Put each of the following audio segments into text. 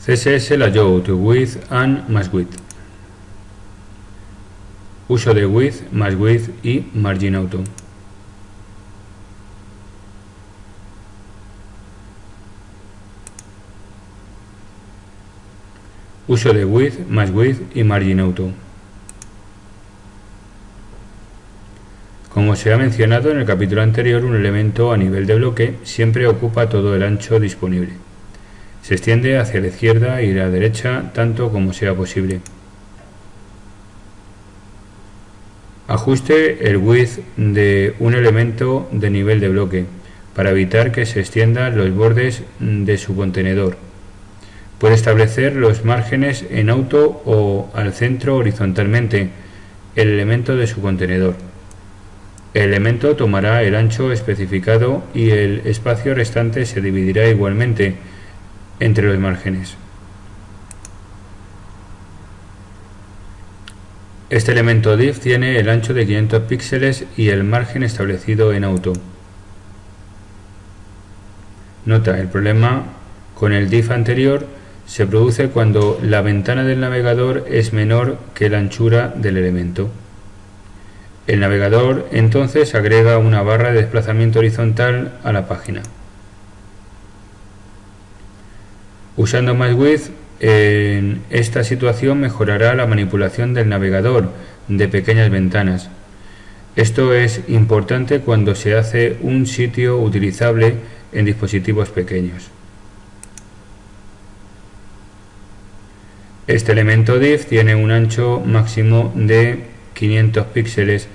CSS Layout Width and Max Width. Uso de Width, Max Width y Margin Auto. Uso de Width, Max Width y Margin Auto. Como se ha mencionado en el capítulo anterior, un elemento a nivel de bloque siempre ocupa todo el ancho disponible. Se extiende hacia la izquierda y la derecha tanto como sea posible. Ajuste el width de un elemento de nivel de bloque para evitar que se extiendan los bordes de su contenedor. Puede establecer los márgenes en auto o al centro horizontalmente el elemento de su contenedor. El elemento tomará el ancho especificado y el espacio restante se dividirá igualmente entre los márgenes. Este elemento div tiene el ancho de 500 píxeles y el margen establecido en auto. Nota, el problema con el div anterior se produce cuando la ventana del navegador es menor que la anchura del elemento. El navegador entonces agrega una barra de desplazamiento horizontal a la página. Usando Max Width, en esta situación mejorará la manipulación del navegador de pequeñas ventanas. Esto es importante cuando se hace un sitio utilizable en dispositivos pequeños. Este elemento div tiene un ancho máximo de 500 píxeles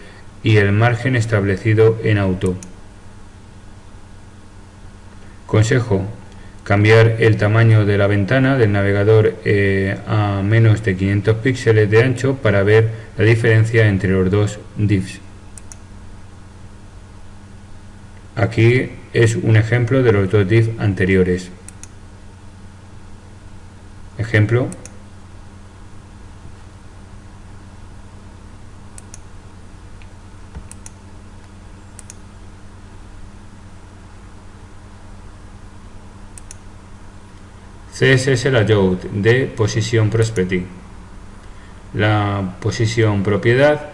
y el margen establecido en auto. Consejo: cambiar el tamaño de la ventana del navegador a menos de 500 píxeles de ancho para ver la diferencia entre los dos divs. Aquí es un ejemplo de los dos divs anteriores. Ejemplo. CSS Layout de Position Property. La posición propiedad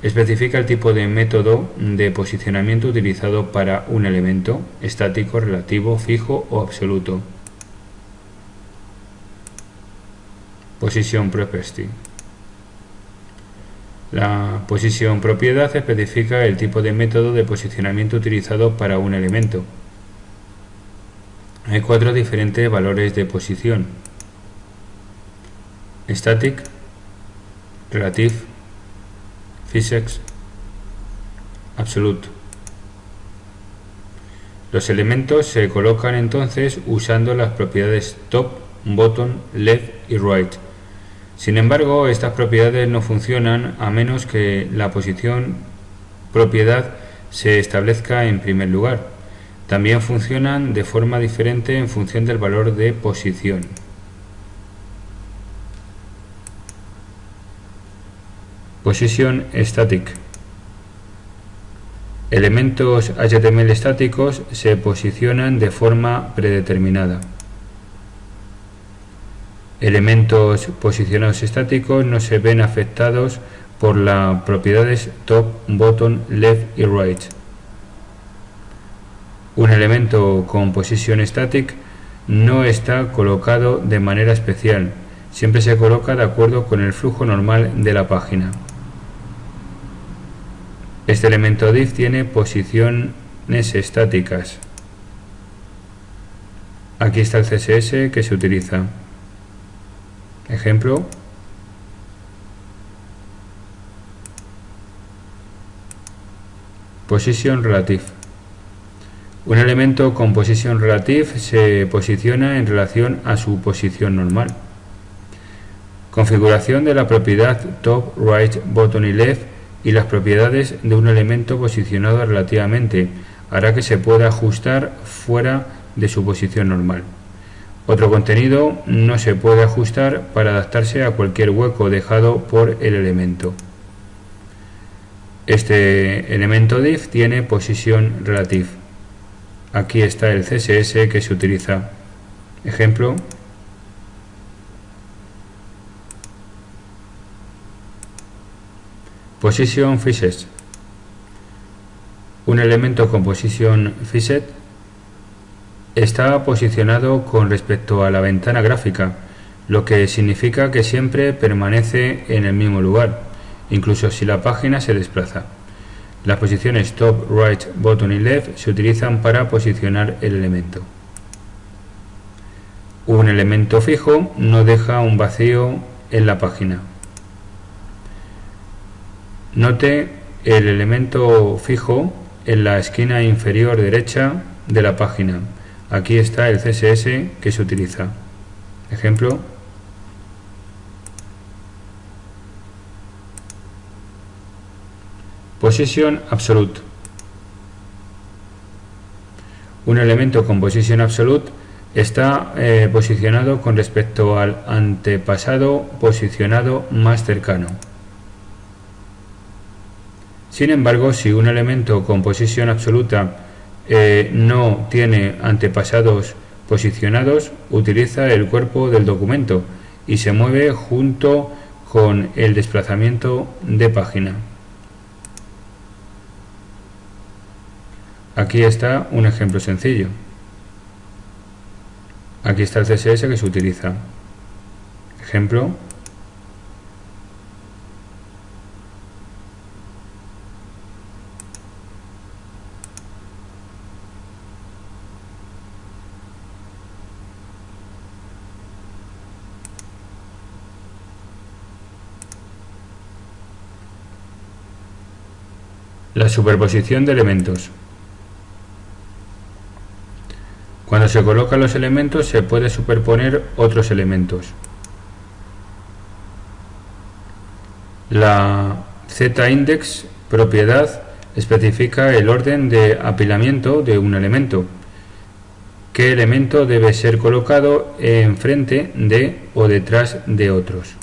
especifica el tipo de método de posicionamiento utilizado para un elemento estático, relativo, fijo o absoluto. Position Property. La posición propiedad especifica el tipo de método de posicionamiento utilizado para un elemento. Hay 4 diferentes valores de posición: static, relative, physics, absolute. Los elementos se colocan entonces usando las propiedades top, bottom, left y right. Sin embargo, estas propiedades no funcionan a menos que la posición propiedad se establezca en primer lugar. También funcionan de forma diferente en función del valor de posición. Position Static. Elementos HTML estáticos se posicionan de forma predeterminada. Elementos posicionados estáticos no se ven afectados por las propiedades top, bottom, left y right. Un elemento con position static no está colocado de manera especial, siempre se coloca de acuerdo con el flujo normal de la página. Este elemento div tiene posiciones estáticas. Aquí está el CSS que se utiliza. Ejemplo. Position relative. Un elemento con position relative se posiciona en relación a su posición normal. Configuración de la propiedad top, right, bottom y left y las propiedades de un elemento posicionado relativamente hará que se pueda ajustar fuera de su posición normal. Otro contenido no se puede ajustar para adaptarse a cualquier hueco dejado por el elemento. Este elemento div tiene position relative. Aquí está el CSS que se utiliza. Ejemplo. Position Fixed. Un elemento con Position Fixed está posicionado con respecto a la ventana gráfica, lo que significa que siempre permanece en el mismo lugar, incluso si la página se desplaza. Las posiciones Top, Right, Bottom y Left se utilizan para posicionar el elemento. Un elemento fijo no deja un vacío en la página. Note el elemento fijo en la esquina inferior derecha de la página. Aquí está el CSS que se utiliza. Ejemplo. Position Absolute. Un elemento con Position Absolute está posicionado con respecto al antepasado posicionado más cercano. Sin embargo, si un elemento con posición absoluta no tiene antepasados posicionados, utiliza el cuerpo del documento y se mueve junto con el desplazamiento de página. Aquí está un ejemplo sencillo. Aquí está el CSS que se utiliza. Ejemplo. La superposición de elementos. Cuando se colocan los elementos se puede superponer otros elementos. La Z-index propiedad especifica el orden de apilamiento de un elemento. ¿Qué elemento debe ser colocado enfrente de o detrás de otros?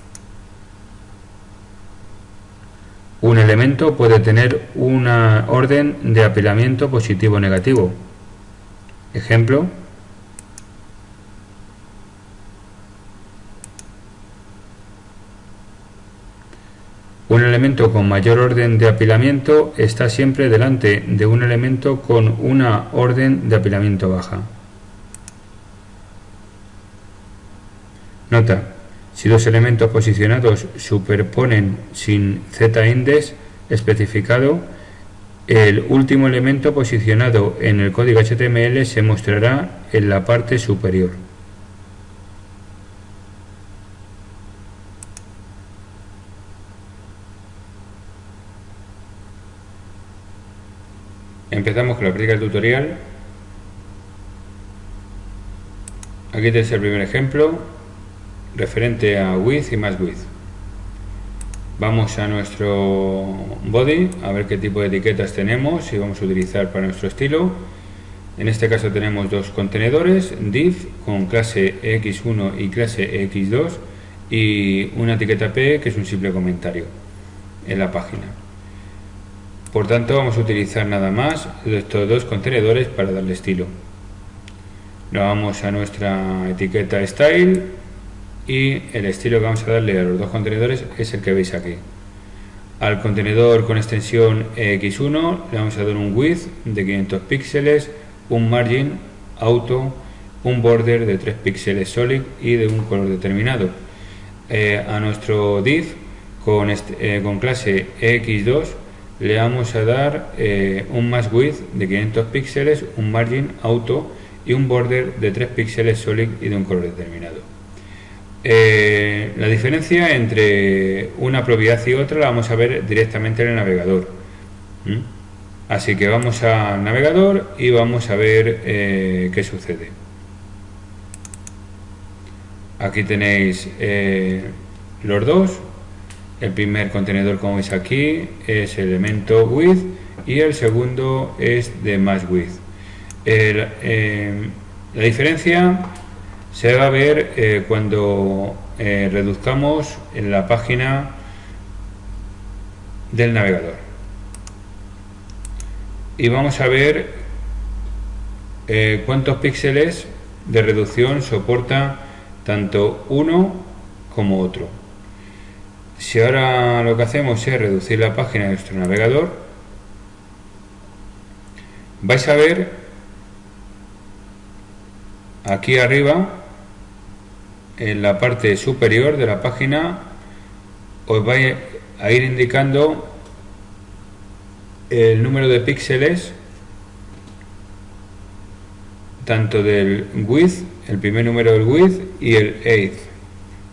Un elemento puede tener una orden de apilamiento positivo o negativo. Ejemplo. Un elemento con mayor orden de apilamiento está siempre delante de un elemento con una orden de apilamiento baja. Nota: si dos elementos posicionados superponen sin Z-index especificado, el último elemento posicionado en el código HTML se mostrará en la parte superior. Empezamos con la práctica del tutorial. Aquí tenéis el primer ejemplo referente a with y más with. Vamos a nuestro body a ver qué tipo de etiquetas tenemos y vamos a utilizar para nuestro estilo. En este caso tenemos dos contenedores, div con clase x1 y clase x2 y una etiqueta p que es un simple comentario en la página. Por tanto vamos a utilizar nada más estos dos contenedores para darle estilo. Nos vamos a nuestra etiqueta style y el estilo que vamos a darle a los dos contenedores es el que veis aquí. Al contenedor con extensión x1 le vamos a dar un width de 500 píxeles, un margin auto, un border de 3 píxeles solid y de un color determinado. A nuestro div con clase x2 le vamos a dar un max width de 500 píxeles, un margin auto y un border de 3 píxeles solid y de un color determinado. La diferencia entre una propiedad y otra la vamos a ver directamente en el navegador. Así que vamos al navegador y vamos a ver qué sucede. Aquí tenéis los dos. El primer contenedor, como veis aquí, es el elemento width y el segundo es de max width. La diferencia se va a ver cuando reduzcamos en la página del navegador. Y vamos a ver cuántos píxeles de reducción soporta tanto uno como otro. Si ahora lo que hacemos es reducir la página de nuestro navegador, vais a ver aquí arriba, en la parte superior de la página, os va a ir indicando el número de píxeles, tanto del width, el primer número del width, y el height.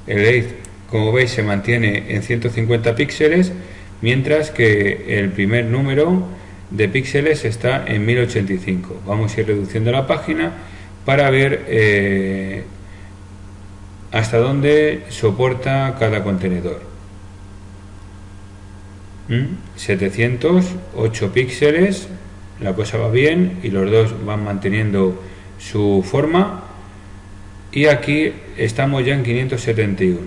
El height, como veis, se mantiene en 150 píxeles, mientras que el primer número de píxeles está en 1085. Vamos a ir reduciendo la página para ver hasta dónde soporta cada contenedor. 708 píxeles, la cosa va bien y los dos van manteniendo su forma, y aquí estamos ya en 571,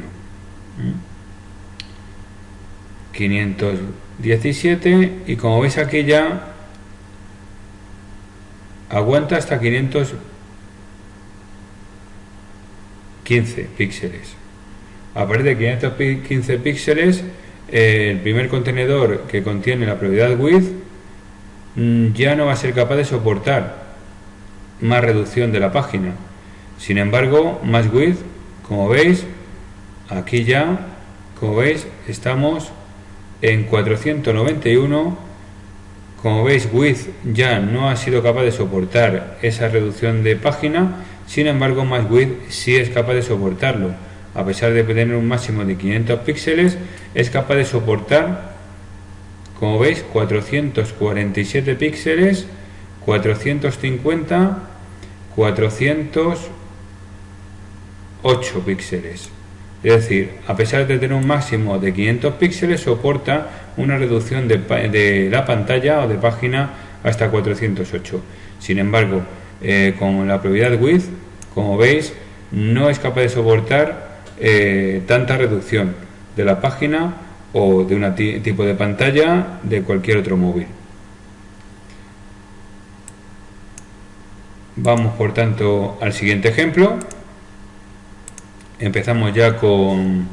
517, y como veis aquí ya aguanta hasta 515 píxeles. A partir de 515 píxeles, el primer contenedor que contiene la propiedad width ya no va a ser capaz de soportar más reducción de la página. Sin embargo, más width, como veis, aquí ya, como veis, estamos en 491. Como veis, width ya no ha sido capaz de soportar esa reducción de página. Sin embargo, más width sí es capaz de soportarlo. A pesar de tener un máximo de 500 píxeles, es capaz de soportar, como veis, 447 píxeles, 450, 408 píxeles. Es decir, a pesar de tener un máximo de 500 píxeles, soporta una reducción de la pantalla o de página hasta 408. Sin embargo, con la propiedad width, como veis, no es capaz de soportar tanta reducción de la página o de un tipo de pantalla de cualquier otro móvil. Vamos por tanto al siguiente ejemplo. Empezamos ya con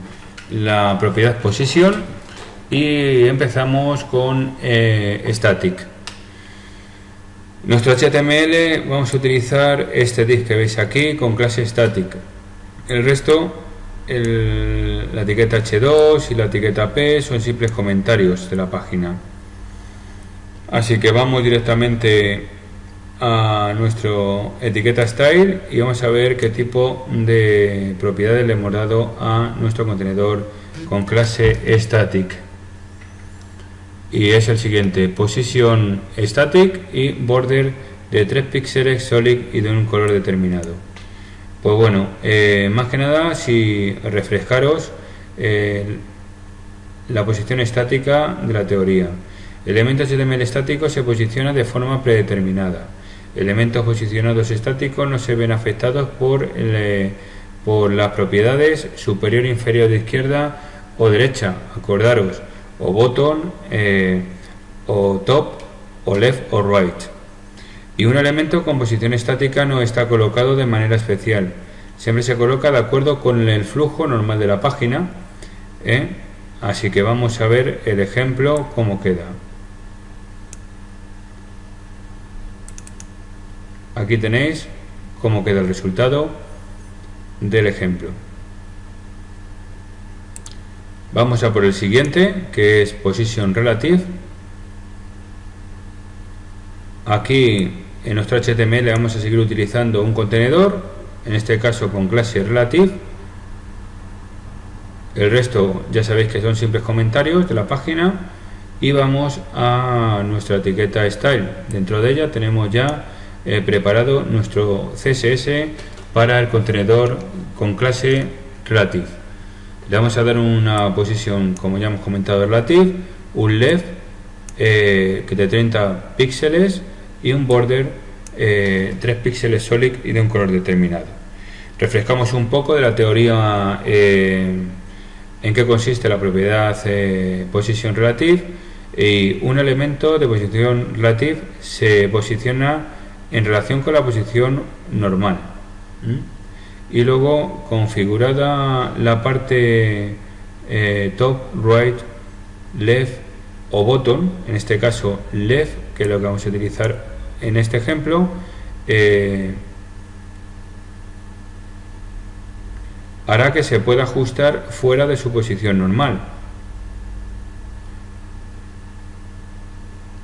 la propiedad position y empezamos con static. Nuestro HTML vamos a utilizar este div que veis aquí con clase static. El resto, la etiqueta h2 y la etiqueta p son simples comentarios de la página. Así que vamos directamente a nuestro etiqueta style y vamos a ver qué tipo de propiedades le hemos dado a nuestro contenedor con clase static. Y es el siguiente: position static y border de 3 píxeles solid y de un color determinado. Pues bueno, más que nada, si refrescaros la posición estática de la teoría. Elementos HTML estáticos se posiciona de forma predeterminada. Elementos posicionados estáticos no se ven afectados por las propiedades superior, inferior, de izquierda o derecha. Acordaros, o bottom, o top, o left o right. Y un elemento con posición estática no está colocado de manera especial. Siempre se coloca de acuerdo con el flujo normal de la página. Así que vamos a ver el ejemplo cómo queda. Aquí tenéis cómo queda el resultado del ejemplo. Vamos a por el siguiente, que es position relative. Aquí en nuestro HTML vamos a seguir utilizando un contenedor, en este caso con clase relative. El resto ya sabéis que son simples comentarios de la página. Y vamos a nuestra etiqueta style. Dentro de ella tenemos ya preparado nuestro CSS para el contenedor con clase relative. Le vamos a dar una posición, como ya hemos comentado, relative, un left que de 30 píxeles y un border 3 píxeles solid y de un color determinado. Refrescamos un poco de la teoría en qué consiste la propiedad position relative. Y un elemento de posición relative se posiciona en relación con la posición normal. Y luego, configurada la parte top, right, left o bottom, en este caso left, que es lo que vamos a utilizar en este ejemplo, hará que se pueda ajustar fuera de su posición normal.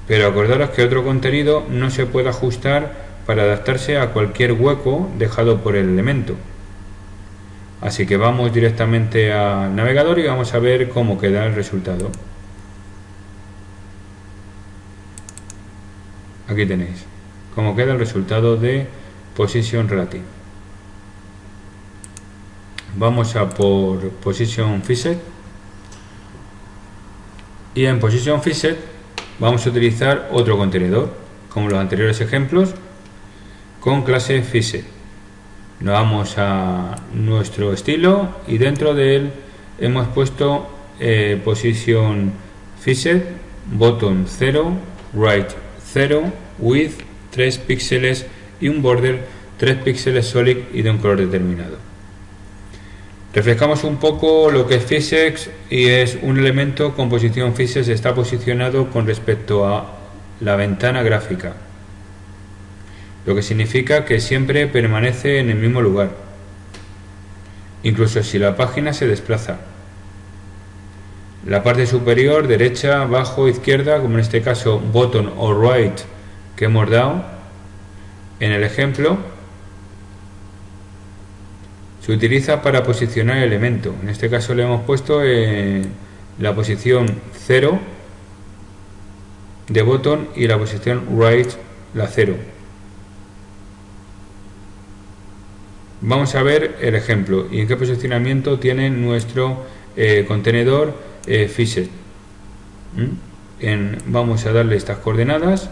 Pero acordaros que otro contenido no se puede ajustar para adaptarse a cualquier hueco dejado por el elemento. Así que vamos directamente al navegador y vamos a ver cómo queda el resultado. Aquí tenéis cómo queda el resultado de Position Relative. Vamos a por Position Fixed y en Position Fixed vamos a utilizar otro contenedor como los anteriores ejemplos con clase Fixed. Nos vamos a nuestro estilo y dentro de él hemos puesto Position Fixed, Bottom 0, Right 0, Width 3 píxeles y un border 3 píxeles solid y de un color determinado. Refrescamos un poco lo que es Fixed y es un elemento con posición Fixed, está posicionado con respecto a la ventana gráfica, lo que significa que siempre permanece en el mismo lugar, incluso si la página se desplaza. La parte superior, derecha, abajo, izquierda, como en este caso bottom o right que hemos dado en el ejemplo, se utiliza para posicionar el elemento. En este caso le hemos puesto la posición 0 de bottom y la posición right, la 0. Vamos a ver el ejemplo y en qué posicionamiento tiene nuestro contenedor Fixed. Vamos a darle estas coordenadas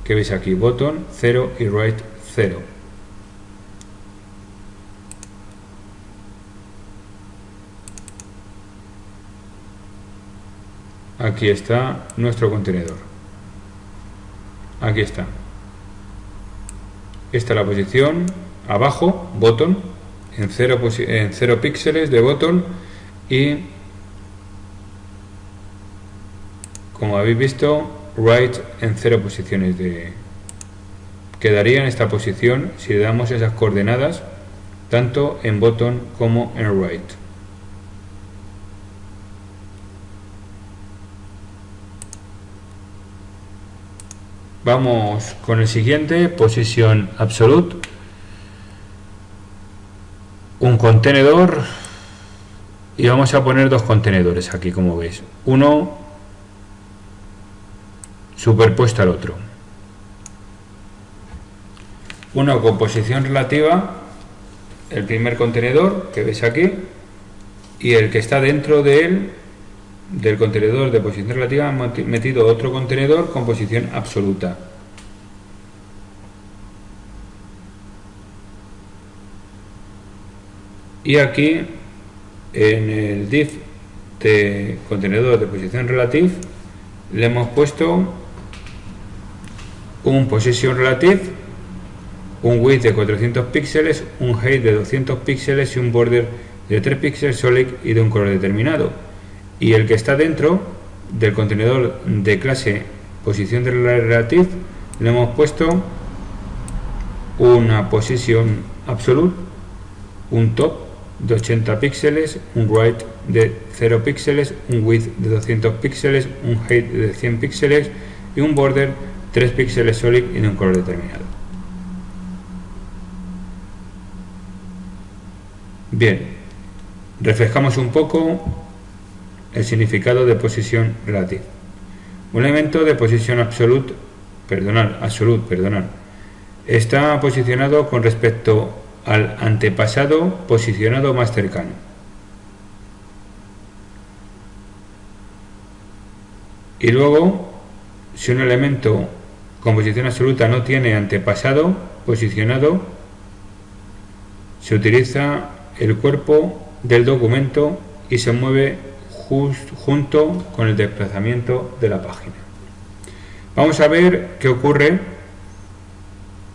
que veis aquí, bottom 0 y right 0. Aquí está nuestro contenedor. Aquí está. Esta es la posición abajo, bottom, en 0 píxeles de bottom y, como habéis visto, right en 0 posiciones quedaría en esta posición si le damos esas coordenadas tanto en bottom como en right. Vamos con el siguiente, Position Absolute, un contenedor y vamos a poner dos contenedores aquí, como veis, uno superpuesto al otro, uno con posición relativa, el primer contenedor que veis aquí, y el que está dentro de él, del contenedor de posición relativa, hemos metido otro contenedor con posición absoluta. Y aquí en el div de contenedor de posición relative le hemos puesto un position relative, un width de 400 píxeles, un height de 200 píxeles y un border de 3 píxeles solid y de un color determinado. Y el que está dentro del contenedor de clase posición relative le hemos puesto una position absolute, un top de 80 píxeles, un right de 0 píxeles, un width de 200 píxeles, un height de 100 píxeles y un border 3 píxeles solid y de un color determinado. Bien, refrescamos un poco el significado de posición relative. Un elemento de posición absolute, está posicionado con respecto al antepasado posicionado más cercano. Y luego, si un elemento con posición absoluta no tiene antepasado posicionado, se utiliza el cuerpo del documento y se mueve junto con el desplazamiento de la página. Vamos a ver qué ocurre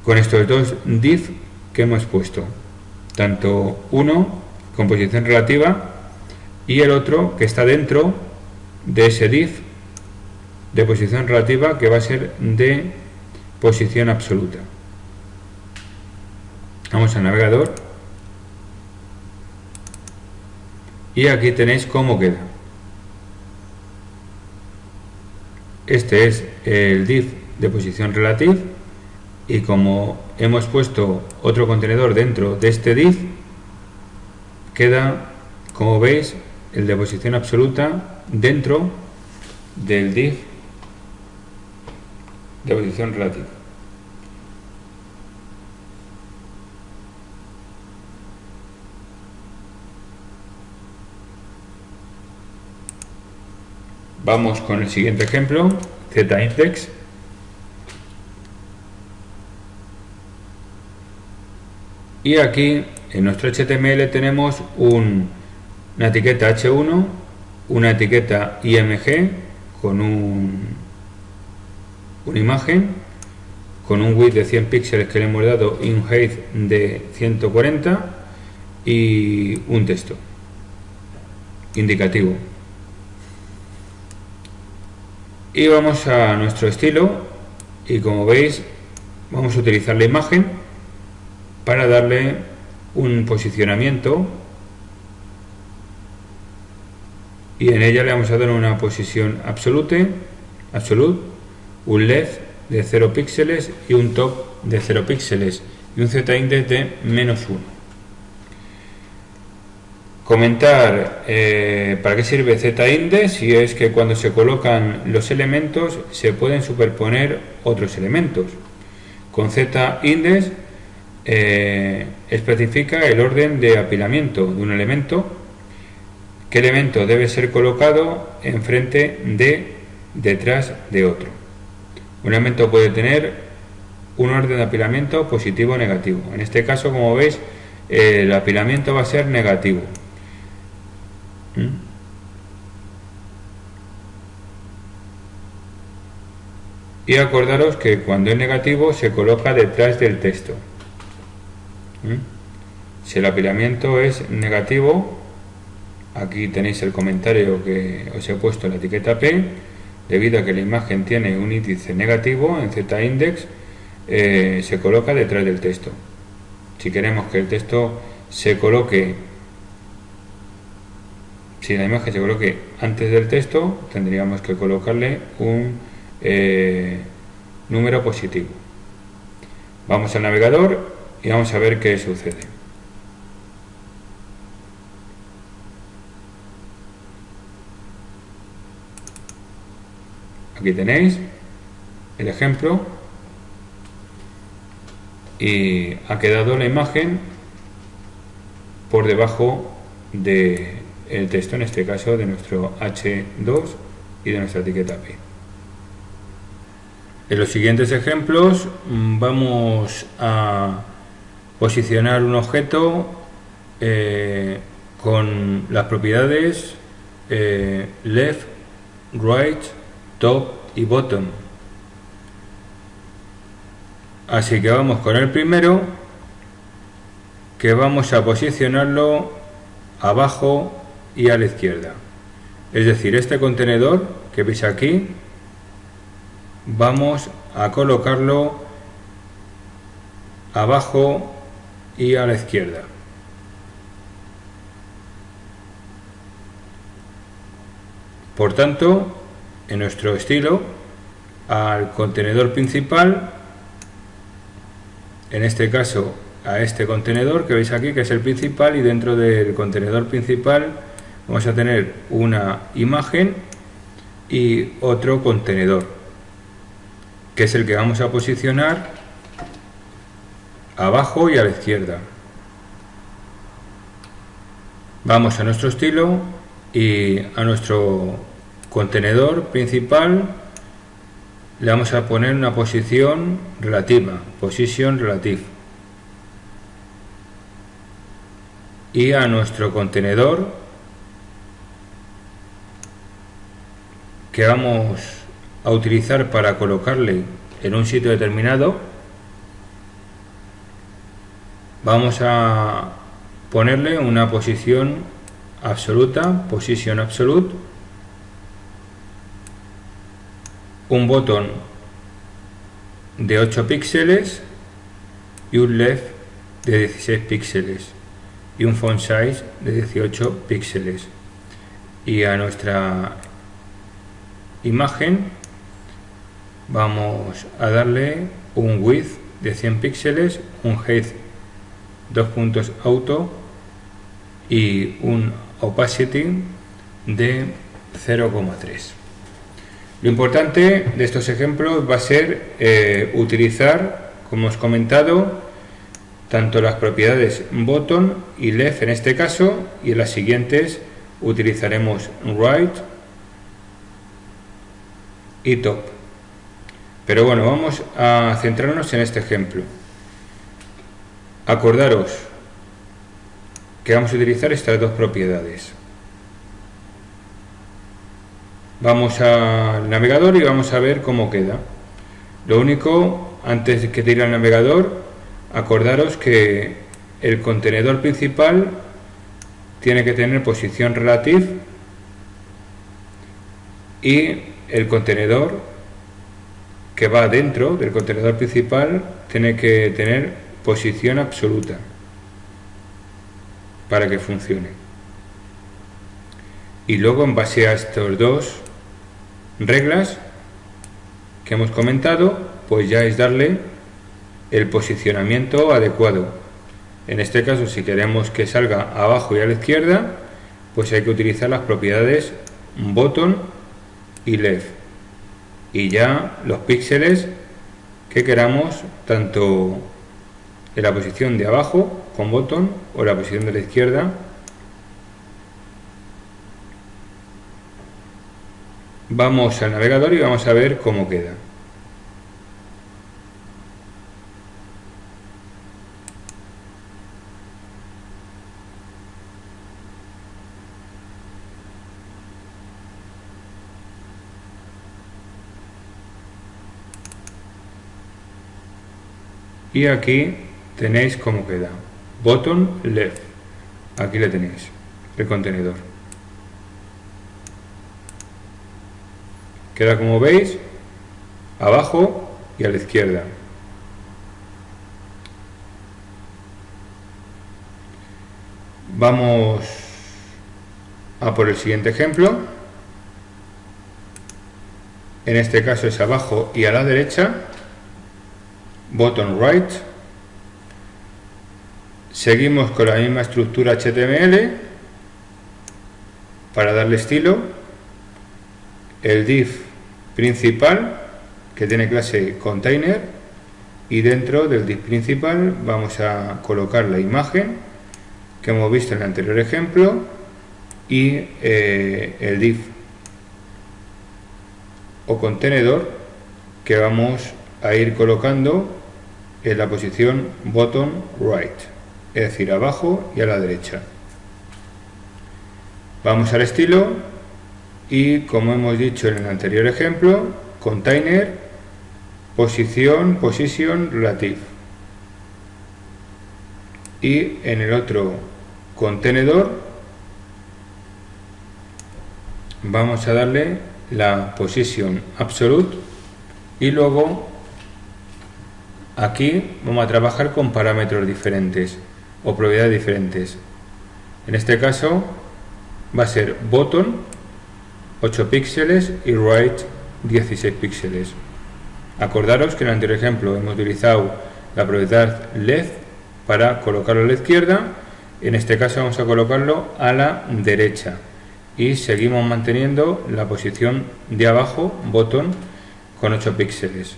con estos dos div que hemos puesto, tanto uno con posición relativa y el otro que está dentro de ese div de posición relativa, que va a ser de posición absoluta. Vamos al navegador y aquí tenéis cómo queda. Este es el div de posición relativa, y como hemos puesto otro contenedor dentro de este div, queda, como veis, el de posición absoluta dentro del div de posición relativa. Vamos con el siguiente ejemplo, ZIndex. Y aquí en nuestro HTML tenemos una etiqueta H1, una etiqueta IMG con una imagen, con un width de 100 píxeles que le hemos dado y un height de 140 y un texto indicativo. Y vamos a nuestro estilo y, como veis, vamos a utilizar la imagen para darle un posicionamiento, y en ella le vamos a dar una posición absolute, un left de 0 píxeles y un top de 0 píxeles y un ZIndex de -1. Comentar para qué sirve ZIndex, y es que cuando se colocan los elementos se pueden superponer otros elementos. Con ZIndex especifica el orden de apilamiento de un elemento, qué elemento debe ser colocado enfrente detrás de otro. Un elemento puede tener un orden de apilamiento positivo o negativo. En este caso, como veis, el apilamiento va a ser negativo. Y acordaros que cuando es negativo se coloca detrás del texto. Si el apilamiento es negativo, aquí tenéis el comentario que os he puesto en la etiqueta P, debido a que la imagen tiene un índice negativo en ZIndex, se coloca detrás del texto. Si queremos que el texto se coloque, si la imagen se coloque antes del texto, tendríamos que colocarle un número positivo. Vamos al navegador y vamos a ver qué sucede. Aquí tenéis el ejemplo y ha quedado la imagen por debajo del texto, en este caso de nuestro H2 y de nuestra etiqueta P. En los siguientes ejemplos vamos a posicionar un objeto con las propiedades left, right, top y bottom. Así que vamos con el primero, que vamos a posicionarlo abajo y a la izquierda. Es decir, este contenedor que veis aquí, vamos a colocarlo abajo y a la izquierda. Por tanto, en nuestro estilo, al contenedor principal, en este caso a este contenedor que veis aquí, que es el principal, y dentro del contenedor principal vamos a tener una imagen y otro contenedor, que es el que vamos a posicionar abajo y a la izquierda. Vamos a nuestro estilo y a nuestro contenedor principal le vamos a poner una posición relativa, position relative, y a nuestro contenedor que vamos a utilizar para colocarle en un sitio determinado, vamos a ponerle una posición absoluta, position absolute, un botón de 8 píxeles y un left de 16 píxeles y un font size de 18 píxeles. Y a nuestra imagen vamos a darle un width de 100 píxeles, un height 2 puntos auto y un opacity de 0,3. Lo importante de estos ejemplos va a ser utilizar, como os he comentado, tanto las propiedades bottom y left en este caso, y en las siguientes utilizaremos right y top. Pero bueno, vamos a centrarnos en este ejemplo. Acordaros que vamos a utilizar estas dos propiedades. Vamos al navegador y vamos a ver cómo queda. Lo único, antes de ir al navegador, acordaros que el contenedor principal tiene que tener posición relative y el contenedor que va dentro del contenedor principal tiene que tener posición absoluta para que funcione. Y luego, en base a estas dos reglas que hemos comentado, pues ya es darle el posicionamiento adecuado. En este caso, si queremos que salga abajo y a la izquierda, pues hay que utilizar las propiedades bottom y left, y ya los píxeles que queramos, tanto en la posición de abajo con bottom o en la posición de la izquierda. Vamos al navegador y vamos a ver cómo queda. Y aquí tenéis cómo queda. Bottom left. Aquí le tenéis el contenedor. Queda, como veis, abajo y a la izquierda. Vamos a por el siguiente ejemplo. En este caso es abajo y a la derecha. Bottom right. Seguimos con la misma estructura HTML para darle estilo. El div principal, que tiene clase container, y dentro del div principal vamos a colocar la imagen que hemos visto en el anterior ejemplo y el div o contenedor que vamos a ir colocando en la posición bottom right, es decir, abajo y a la derecha. Vamos al estilo y, como hemos dicho en el anterior ejemplo, container, posición relative, y en el otro contenedor vamos a darle la position absolute, y luego aquí vamos a trabajar con parámetros diferentes o propiedades diferentes. En este caso va a ser bottom 8 píxeles y right 16 píxeles. Acordaros que en el anterior ejemplo hemos utilizado la propiedad left para colocarlo a la izquierda. En este caso vamos a colocarlo a la derecha y seguimos manteniendo la posición de abajo, bottom, con 8 píxeles.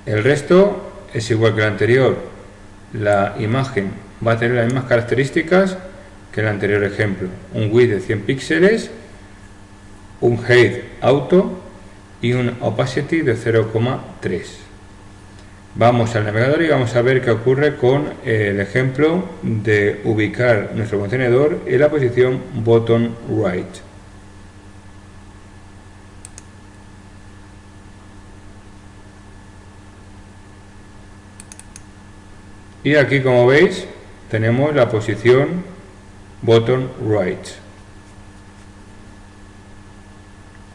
El resto es igual que el anterior. La imagen va a tener las mismas características que el anterior ejemplo: un width de 100 píxeles, un height auto y un opacity de 0,3. Vamos al navegador y vamos a ver qué ocurre con el ejemplo de ubicar nuestro contenedor en la posición bottom right. Y aquí, como veis, tenemos la posición bottom right,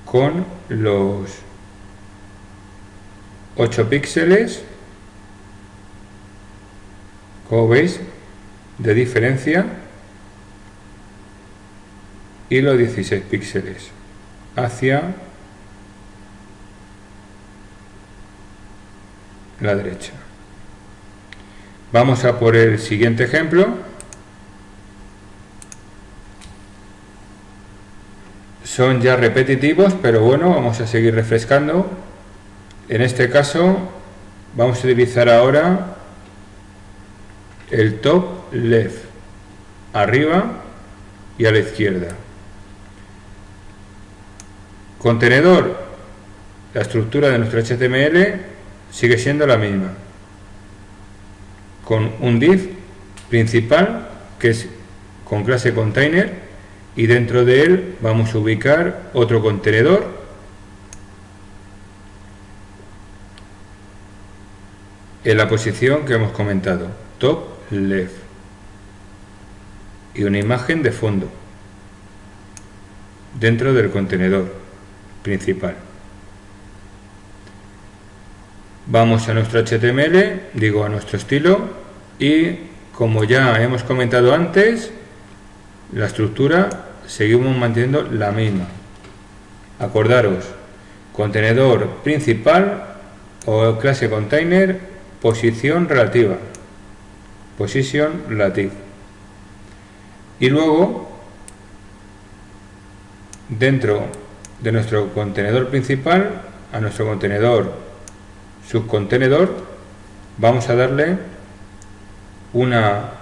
con los 8 píxeles, como veis, de diferencia, y los 16 píxeles hacia la derecha. Vamos a por el siguiente ejemplo. Son ya repetitivos, pero bueno, vamos a seguir refrescando. En este caso vamos a utilizar ahora el top left, arriba y a la izquierda. Contenedor, la estructura de nuestro HTML sigue siendo la misma, con un div principal que es con clase container, y dentro de él vamos a ubicar otro contenedor en la posición que hemos comentado, top left, y una imagen de fondo dentro del contenedor principal. Vamos a nuestro HTML, digo a nuestro estilo, y como ya hemos comentado antes, la estructura seguimos manteniendo la misma. Acordaros, contenedor principal o clase container, posición relativa, position relative, y luego dentro de nuestro contenedor principal, a nuestro contenedor subcontenedor, vamos a darle una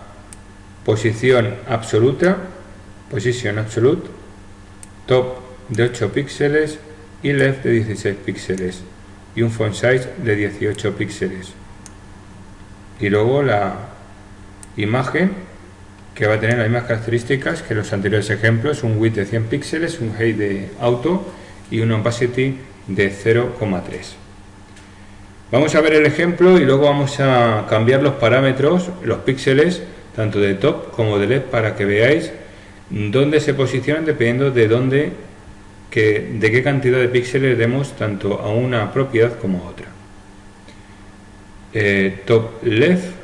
posición absoluta, position absolute, top de 8 píxeles y left de 16 píxeles, y un font size de 18 píxeles. Y luego la imagen, que va a tener las mismas características que los anteriores ejemplos: un width de 100 píxeles, un height de auto y una opacity de 0,3. Vamos a ver el ejemplo y luego vamos a cambiar los parámetros, los píxeles, tanto de top como de left, para que veáis dónde se posicionan dependiendo de qué cantidad de píxeles demos tanto a una propiedad como a otra. Top left,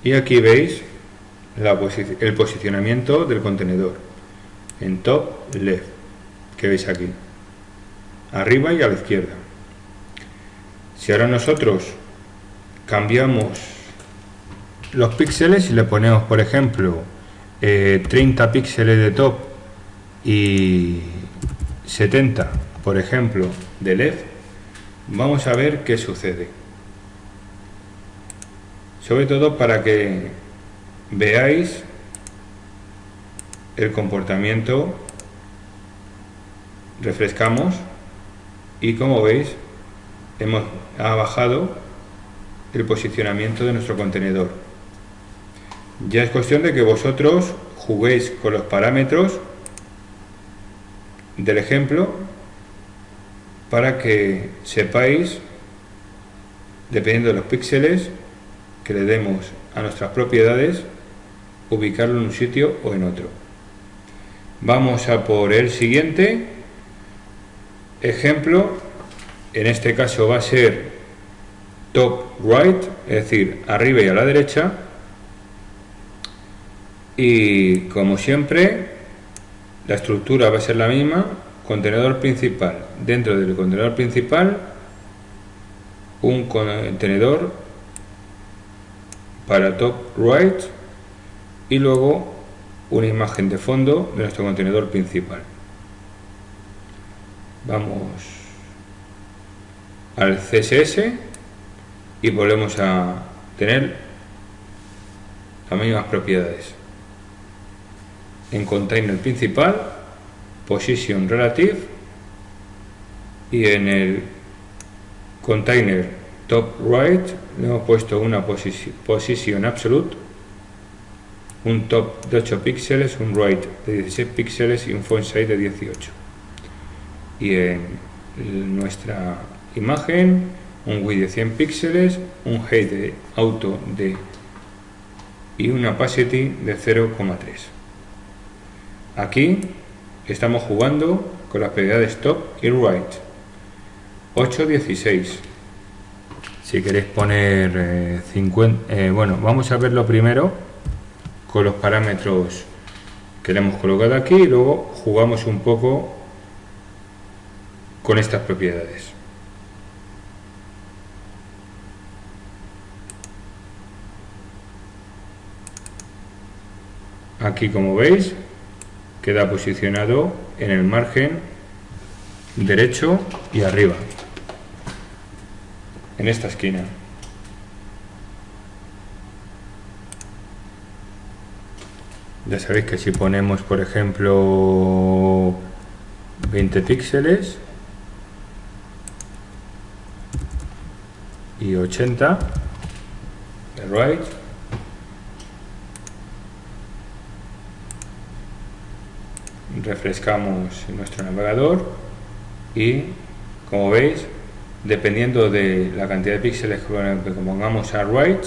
y aquí veis el posicionamiento del contenedor en top left, que veis aquí, arriba y a la izquierda. Si ahora nosotros cambiamos los píxeles y le ponemos, por ejemplo, 30 píxeles de top y 70, por ejemplo, de left, vamos a ver qué sucede. Sobre todo para que veáis el comportamiento. Refrescamos y, como veis, ha bajado el posicionamiento de nuestro contenedor. Ya es cuestión de que vosotros juguéis con los parámetros del ejemplo para que sepáis, dependiendo de los píxeles que le demos a nuestras propiedades, ubicarlo en un sitio o en otro. Vamos a por el siguiente ejemplo. En este caso va a ser top right, es decir, arriba y a la derecha, y como siempre la estructura va a ser la misma: contenedor principal, dentro del contenedor principal un contenedor para top right y luego una imagen de fondo de nuestro contenedor principal. Vamos al CSS y volvemos a tener las mismas propiedades. En container principal, position relative, y en el container top right le hemos puesto una position absolute, un top de 8 píxeles, un right de 16 píxeles y un font size de 18. y en nuestra imagen un width de 100 píxeles, un height de auto y una opacity de 0,3. Aquí estamos jugando con las propiedades top y right. 8:16. Si queréis poner 50, bueno, vamos a verlo primero con los parámetros que le hemos colocado aquí y luego jugamos un poco con estas propiedades. Aquí, como veis, queda posicionado en el margen derecho y arriba, en esta esquina. Ya sabéis que si ponemos, por ejemplo, 20 píxeles y 80 de right, refrescamos nuestro navegador y, como veis, dependiendo de la cantidad de píxeles que pongamos a right,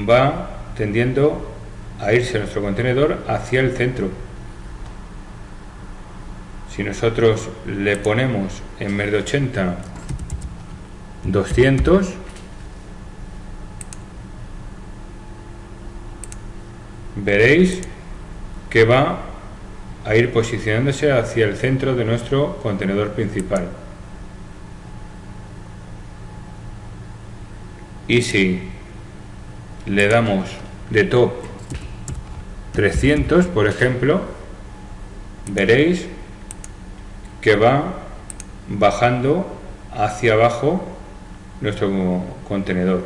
va tendiendo a irse nuestro contenedor hacia el centro. Si nosotros le ponemos en vez de 80 200, veréis que va a ir posicionándose hacia el centro de nuestro contenedor principal. Y si le damos de top 300, por ejemplo, veréis que va bajando hacia abajo nuestro contenedor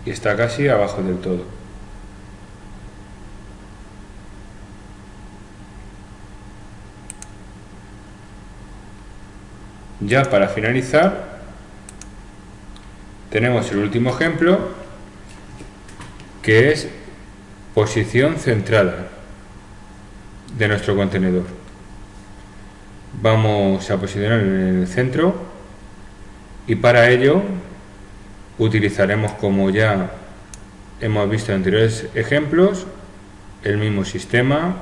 y está casi abajo del todo. Ya para finalizar, tenemos el último ejemplo, que es posición centrada de nuestro contenedor. Vamos a posicionar en el centro y para ello utilizaremos, como ya hemos visto en anteriores ejemplos, el mismo sistema,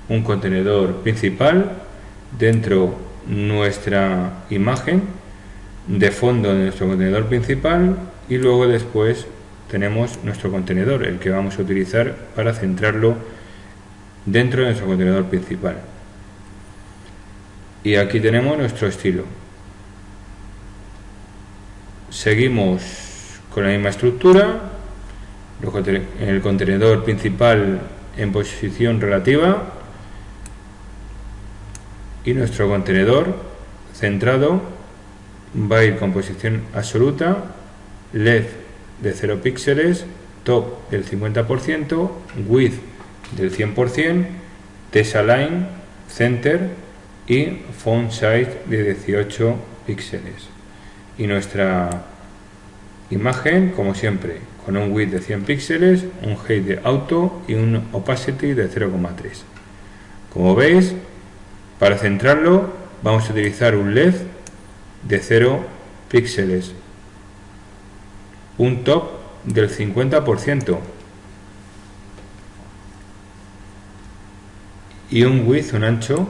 un contenedor principal, dentro nuestra imagen, de fondo de nuestro contenedor principal y luego después tenemos nuestro contenedor, el que vamos a utilizar para centrarlo dentro de nuestro contenedor principal. Y aquí tenemos nuestro estilo. Seguimos con la misma estructura, el contenedor principal en posición relativa y nuestro contenedor centrado va a ir con posición absoluta, left de 0 píxeles, top del 50%, width del 100%, tesalign, center y font size de 18 píxeles. Y nuestra imagen, como siempre, con un width de 100 píxeles, un height de auto y un opacity de 0,3. Como veis, para centrarlo vamos a utilizar un left de 0 píxeles, un top del 50% y un width, un ancho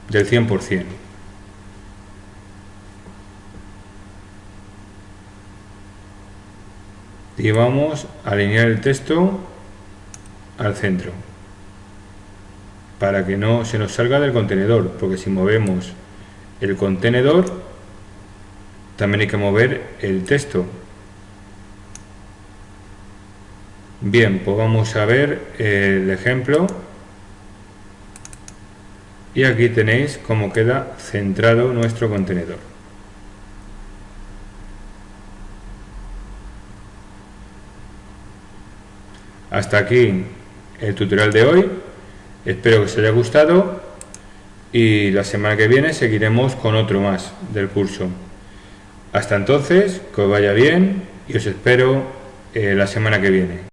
del 100%. Y vamos a alinear el texto al centro para que no se nos salga del contenedor, porque si movemos el contenedor también hay que mover el texto. Bien, pues vamos a ver el ejemplo y aquí tenéis cómo queda centrado nuestro contenedor. Hasta aquí el tutorial de hoy, espero que os haya gustado y la semana que viene seguiremos con otro más del curso. Hasta entonces, que os vaya bien y os espero la semana que viene.